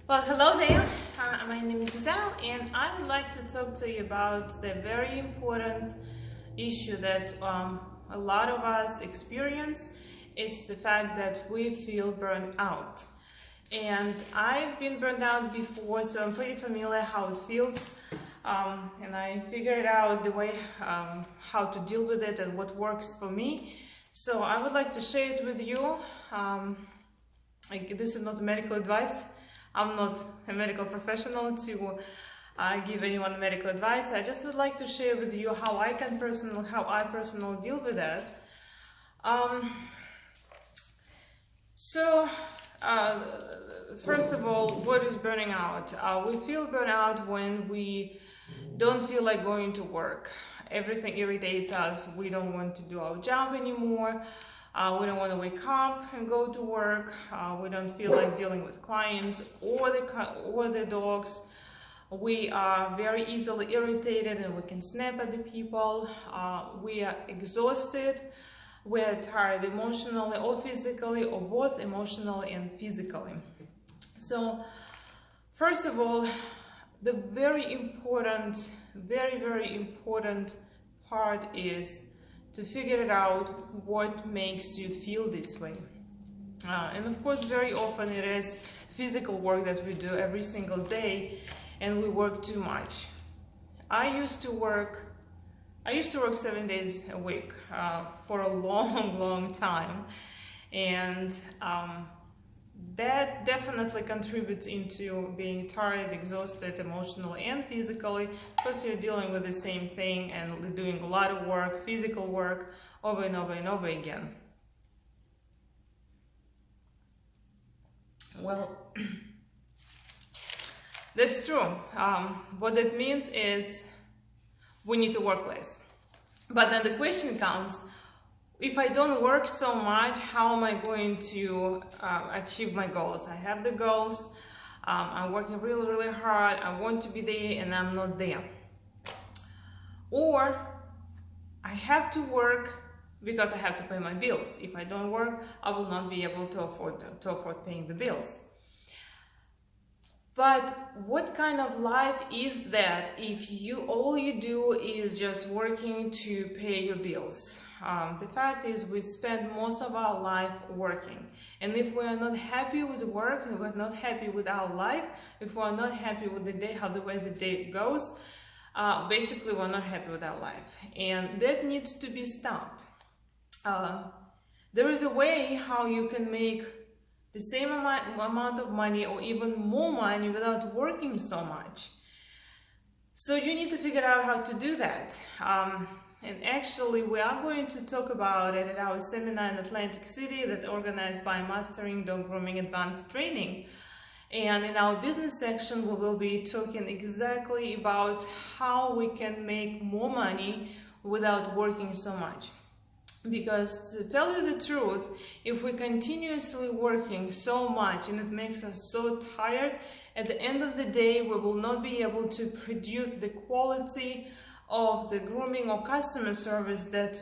Well, hello there. My name is Giselle, and I would like to talk to you about the very important issue that a lot of us experience. It's the fact that we feel burned out. And I've been burned out before, so I'm pretty familiar how it feels. And I figured out the way how to deal with it and what works for me. So I would like to share it with you. This is not medical advice. I'm not a medical professional to give anyone medical advice. I just would like to share with you how I personally deal with that. First of all, what is burning out? We feel burnout when we don't feel like going to work. Everything irritates us. We don't want to do our job anymore. We don't want to wake up and go to work. We don't feel like dealing with clients or the dogs. We are very easily irritated and we can snap at the people. We are exhausted. We are tired emotionally or physically, or both emotionally and physically. So, first of all, the very important part is to figure it out what makes you feel this way. And of course, very often it is physical work that we do every single day, and we work too much. I used to work 7 days a week for a long time, and that definitely contributes into being tired, exhausted emotionally and physically, because you're dealing with the same thing and doing a lot of work, physical work, over and over and over again. Well, that's true. What that means is we need to work less. But then the question comes, if I don't work so much, how am I going to achieve my goals? I have the goals, I'm working really hard, I want to be there and I'm not there. Or I have to work because I have to pay my bills. If I don't work, I will not be able to afford paying the bills. But what kind of life is that if all you do is just working to pay your bills? The fact is, we spend most of our life working, and if we are not happy with work, if we're not happy with our life, if we're not happy with the day, the way the day goes, basically we're not happy with our life, and that needs to be stopped. There is a way how you can make the same amount of money or even more money without working so much. So you need to figure out how to do that. And actually, we are going to talk about it at our seminar in Atlantic City that's organized by Mastering Dog Grooming Advanced Training. And in our business section, we will be talking exactly about how we can make more money without working so much. Because to tell you the truth, if we're continuously working so much and it makes us so tired, at the end of the day, we will not be able to produce the quality of the grooming or customer service that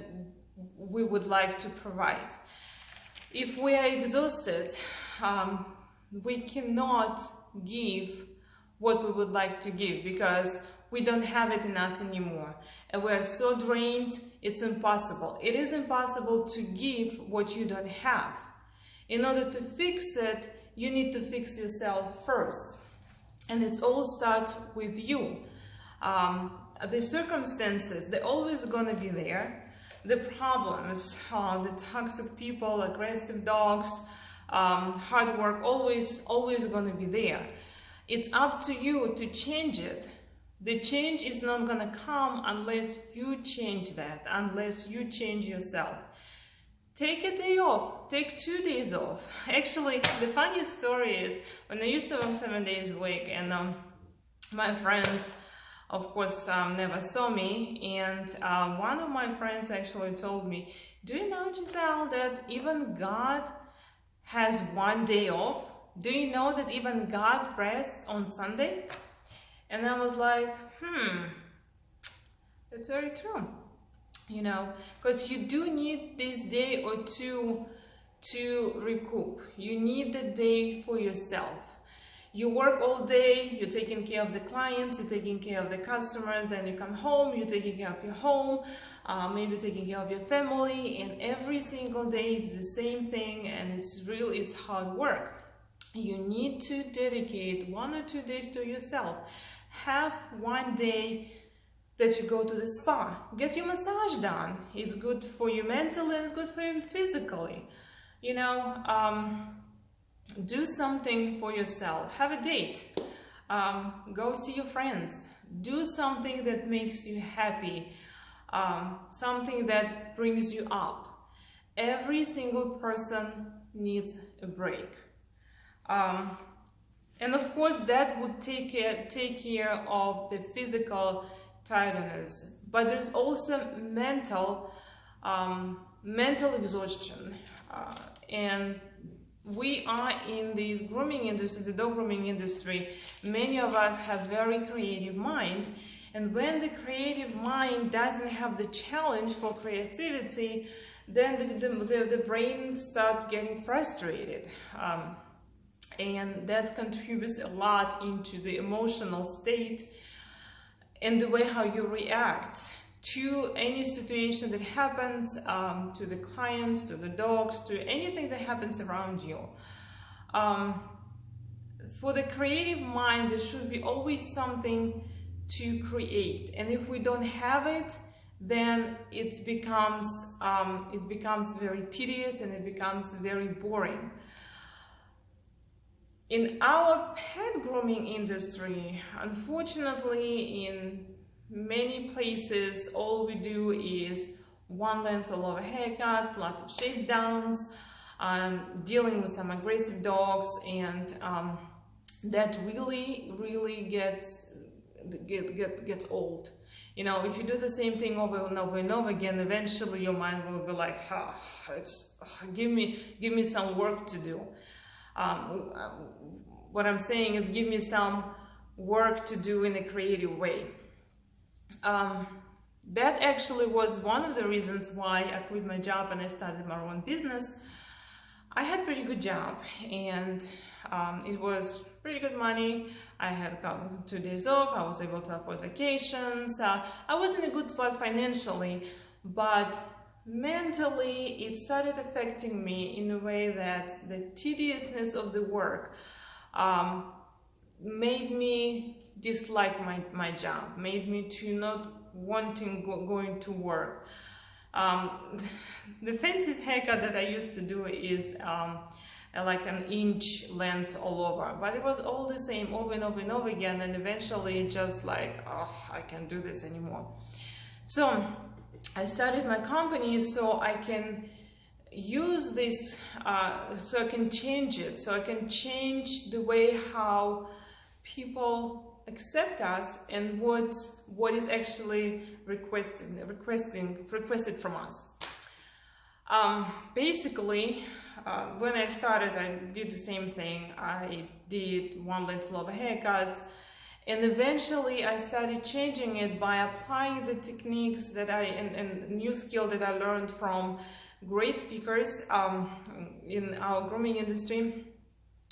we would like to provide. If we are exhausted, we cannot give what we would like to give because we don't have it in us anymore. And we are so drained, it's impossible. It is impossible to give what you don't have. In order to fix it, you need to fix yourself first. And it all starts with you. The circumstances, they're always going to be there. The problems, the toxic people, aggressive dogs, hard work, always going to be there. It's up to you to change it. The change is not going to come unless you change that, unless you change yourself. Take a day off, take 2 days off. Actually, the funniest story is when I used to work 7 days a week, and my friends, of course, never saw me, and one of my friends actually told me, do you know, Giselle, that even God has 1 day off? Do you know that even God rests on Sunday? And I was like, that's very true. You know, because you do need this day or two to recoup. You need the day for yourself. You work all day, you're taking care of the clients, you're taking care of the customers, then you come home, you're taking care of your home, maybe taking care of your family, and every single day it's the same thing, and it's hard work. You need to dedicate 1 or 2 days to yourself. Have one day that you go to the spa, get your massage done. It's good for you mentally and it's good for you physically. You know, do something for yourself. Have a date. Go see your friends. Do something that makes you happy. Something that brings you up. Every single person needs a break. And of course that would take care of the physical tiredness, but there's also mental exhaustion, and we are in this grooming industry, the dog grooming industry. Many of us have very creative mind, and when the creative mind doesn't have the challenge for creativity, then the brain starts getting frustrated, and that contributes a lot into the emotional state and the way how you react to any situation that happens, to the clients, to the dogs, to anything that happens around you. For the creative mind, there should be always something to create, and if we don't have it, then it becomes very tedious and it becomes very boring. In our pet grooming industry, unfortunately, in many places, all we do is one length all over haircut, lots of shave downs, dealing with some aggressive dogs, and that really gets old. You know, if you do the same thing over and over and over again, eventually your mind will be like, give me some work to do. What I'm saying is, give me some work to do in a creative way. That actually was one of the reasons why I quit my job and I started my own business. I had a pretty good job, and it was pretty good money. I had 2 days off. I was able to afford vacations. I was in a good spot financially, but mentally it started affecting me in a way that the tediousness of the work made me dislike my job, made me to not wanting going to work. The fanciest haircut that I used to do is like an inch length all over, but it was all the same over and over and over again, and eventually just like, I can't do this anymore. So I started my company so I can use this, so I can change it, so I can change the way how people accept us and what is actually requested from us. Basically, when I started, I did the same thing. I did one length lower haircuts, and eventually I started changing it by applying the techniques that and new skill that I learned from great speakers in our grooming industry,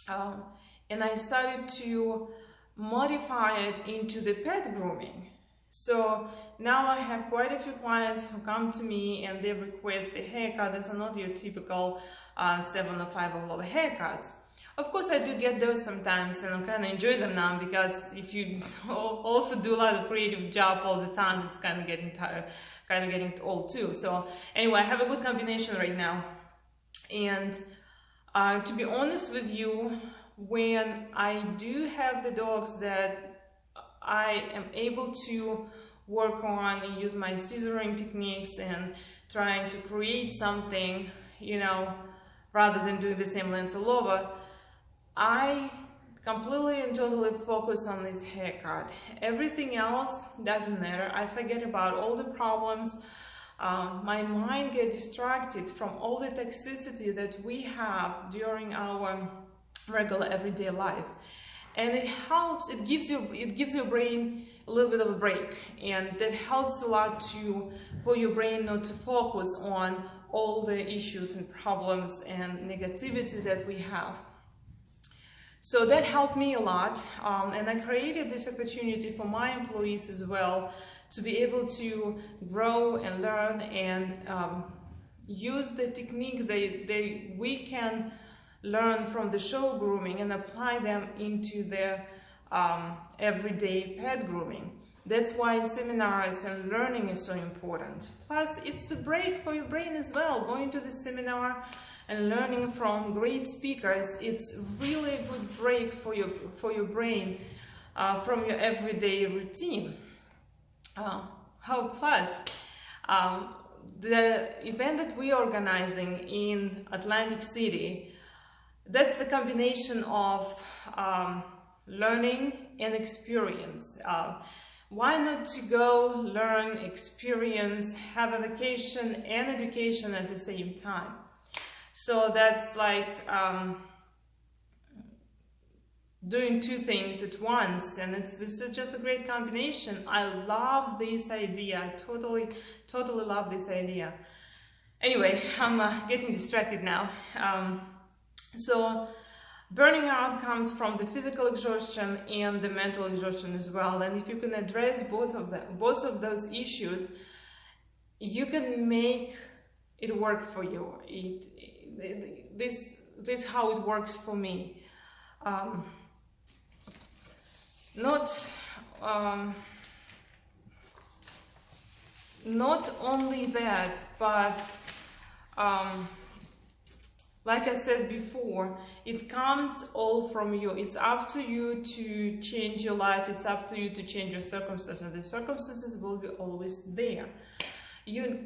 and I started to modify it into the pet grooming. So now I have quite a few clients who come to me and they request a haircut that's not your typical 7 or 5 or lower haircuts. Of course, I do get those sometimes, and I kind of enjoy them now, because if you also do a lot of creative job all the time, it's kind of getting tired, kind of getting old too. So anyway, I have a good combination right now. And to be honest with you, when I do have the dogs that I am able to work on and use my scissoring techniques and trying to create something, you know, rather than doing the same length all over, I completely and totally focus on this haircut. Everything else doesn't matter. I forget about all the problems. My mind gets distracted from all the toxicity that we have during our regular everyday life, and it helps. It gives your brain a little bit of a break, and that helps a lot for your brain not to focus on all the issues and problems and negativity that we have. So that helped me a lot, and I created this opportunity for my employees as well to be able to grow and learn and use the techniques we can learn from the show grooming and apply them into their everyday pet grooming. That's why seminars and learning is so important. Plus, it's the break for your brain as well. Going to the seminar and learning from great speakers, it's really a good break for your brain from your everyday routine. The event that we are organizing in Atlantic City, that's the combination of learning and experience. Why not to go learn, experience, have a vacation and education at the same time? So that's like doing two things at once, and this is just a great combination. I love this idea. I totally love this idea. Anyway, I'm getting distracted now. So burning out comes from the physical exhaustion and the mental exhaustion as well. And if you can address both of those issues, you can make it work for you. This is how it works for me. Not only that, but like I said before, it comes all from you. It's up to you to change your life. It's up to you to change your circumstances. The circumstances will be always there. You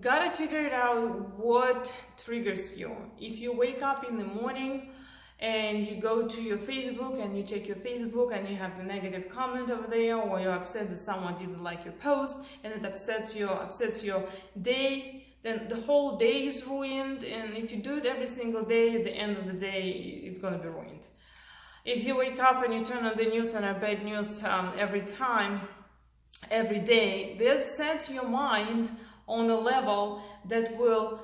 gotta figure it out what triggers you. If you wake up in the morning and you go to your Facebook and you check your Facebook and you have the negative comment over there, or you're upset that someone didn't like your post and it upsets your day, then the whole day is ruined. And if you do it every single day, at the end of the day, it's gonna be ruined. If you wake up and you turn on the news and are bad news every day, that sets your mind on a level that will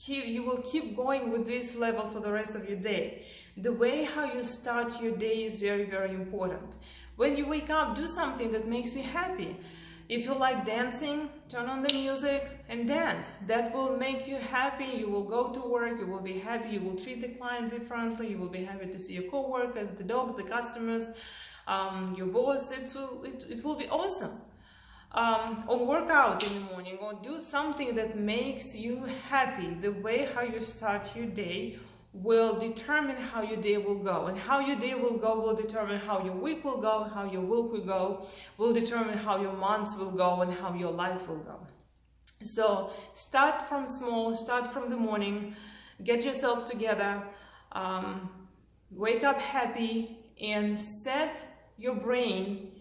you will keep going with this level for the rest of your day. The way how you start your day is very, very important. When you wake up, do something that makes you happy. If you like dancing, turn on the music and dance. That will make you happy. You will go to work, you will be happy, you will treat the client differently, you will be happy to see your co-workers, the dogs, the customers, your boss. It will be awesome. Or work out in the morning, or do something that makes you happy. The way how you start your day will determine how your day will go, and how your day will go will determine how your week will go, how your week will go, will determine how your months will go, and how your life will go. So start from small, start from the morning, get yourself together, wake up happy, and set your brain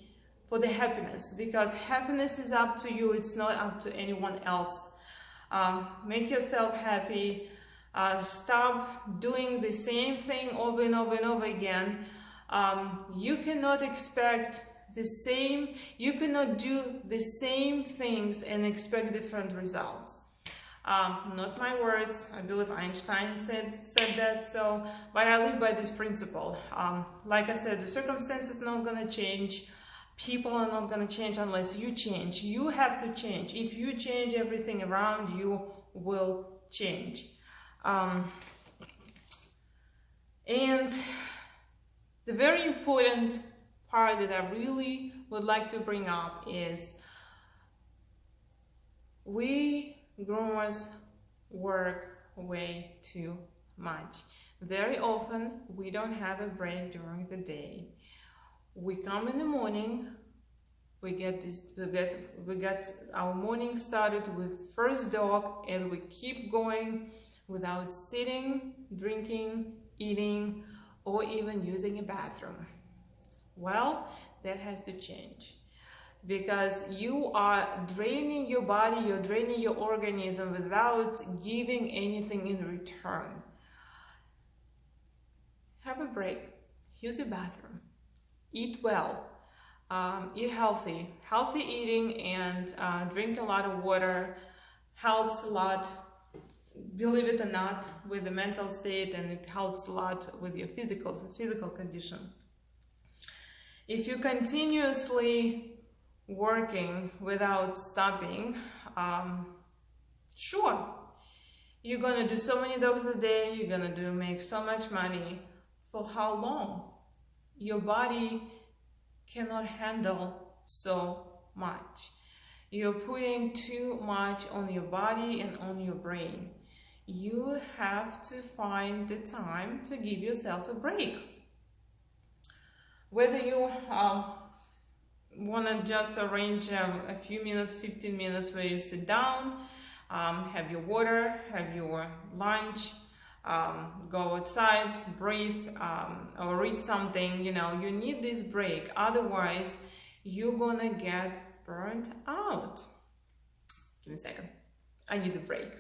for the happiness, because happiness is up to you. It's not up to anyone else. Make yourself happy. Stop doing the same thing over and over and over again. You cannot expect the same, you cannot do the same things and expect different results. Not my words. I believe Einstein said that. So, but I live by this principle. Like I said, the circumstances are not gonna change. People are not going to change unless you change. You have to change. If you change, everything around you will change. And the very important part that I really would like to bring up is we groomers work way too much. Very often we don't have a break during the day. We come in the morning, we get our morning started with first dog, and we keep going without sitting, drinking, eating, or even using a bathroom. Well, that has to change, because you are draining your body, you're draining your organism without giving anything in return. Have a break, use a bathroom. Eat well, eat healthy. Healthy eating and drink a lot of water helps a lot. believe it or not, with the mental state, and it helps a lot with your physical condition. If you continuously working without stopping, sure, you're gonna do so many dogs a day, you're gonna make so much money. For how long? Your body cannot handle so much. You're putting too much on your body and on your brain. You have to find the time to give yourself a break. Whether you want to just arrange a few minutes, 15 minutes where you sit down, have your water, have your lunch, go outside, breathe, or read something, you know, you need this break. Otherwise, you're gonna get burnt out. Give me a second. I need a break.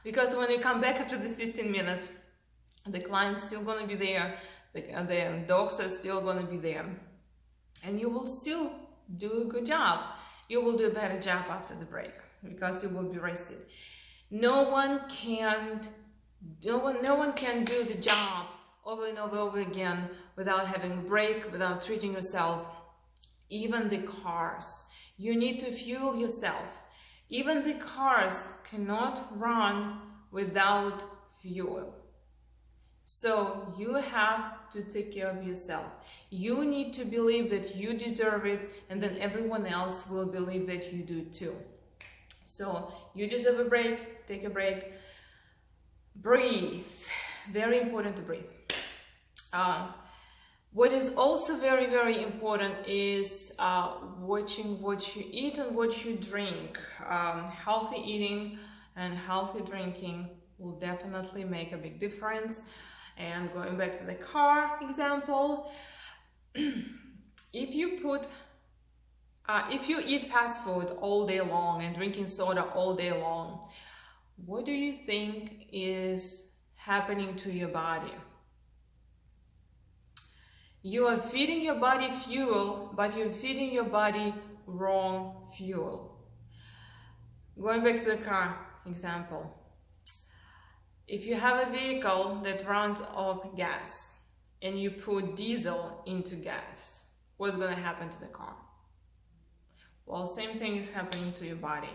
Because when you come back after this 15 minutes, the client's still gonna be there, the dogs are still gonna be there, and you will still do a good job. You will do a better job after the break because you will be rested. No one can do the job over and over again without having a break, without treating yourself. Even the cars, you need to fuel yourself. Even the cars cannot run without fuel. So you have to take care of yourself. You need to believe that you deserve it, and then everyone else will believe that you do too. So you deserve a break, take a break, breathe. Very important to breathe. What is also very, very important is watching what you eat and what you drink. Healthy eating and healthy drinking will definitely make a big difference. And going back to the car example, if you eat fast food all day long and drinking soda all day long, what do you think is happening to your body? You are feeding your body fuel, but you're feeding your body wrong fuel. Going back to the car example, if you have a vehicle that runs off gas and you put diesel into gas, what's going to happen to the car? Well, same thing is happening to your body.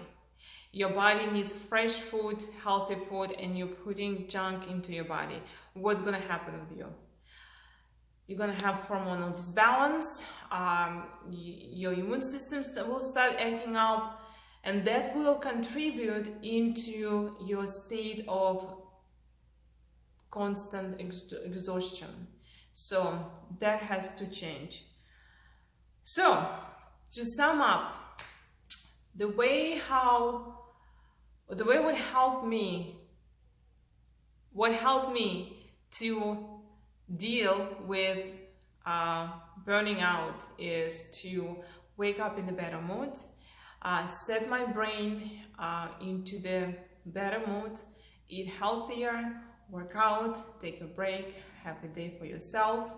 Your body needs fresh food, healthy food, and you're putting junk into your body. What's going to happen with you? You're going to have hormonal disbalance, your immune system will start acting up, and that will contribute into your state of constant exhaustion. So that has to change. So to sum up, the way what helped me to deal with burning out is to wake up in a better mood, set my brain into the better mood, eat healthier, work out, take a break, have a day for yourself,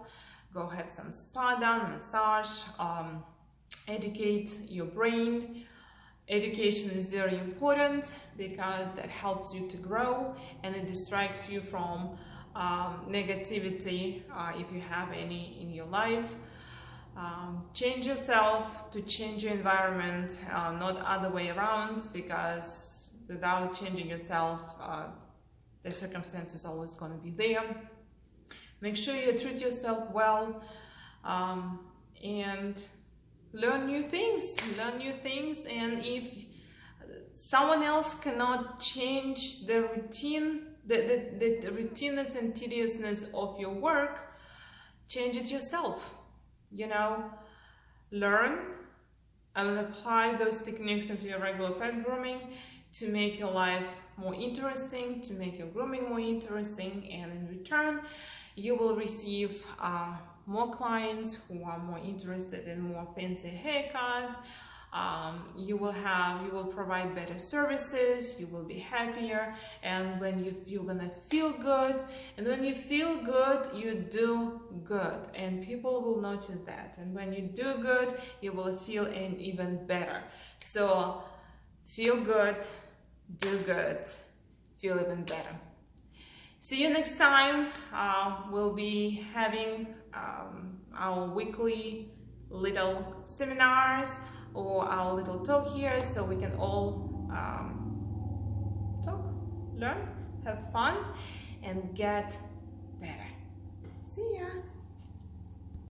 go have some spa done, massage, educate your brain. Education is very important because that helps you to grow and it distracts you from negativity if you have any in your life. Change yourself to change your environment, not other way around, because without changing yourself, the circumstances are always going to be there. Make sure you treat yourself well and learn new things. And if someone else cannot change the routine, the routineness and tediousness of your work, change it yourself. You know, learn and apply those techniques into your regular pet grooming to make your life more interesting, to make your grooming more interesting, and in return you will receive more clients who are more interested in more fancy haircuts, you will provide better services, you will be happier, and when you're gonna feel good, and when you feel good, you do good, and people will notice that. And when you do good, you will feel even better. So feel good, do good, feel even better. See you next time. We'll be having our weekly little seminars or our little talk here, so we can all talk, learn, have fun, and get better. See ya.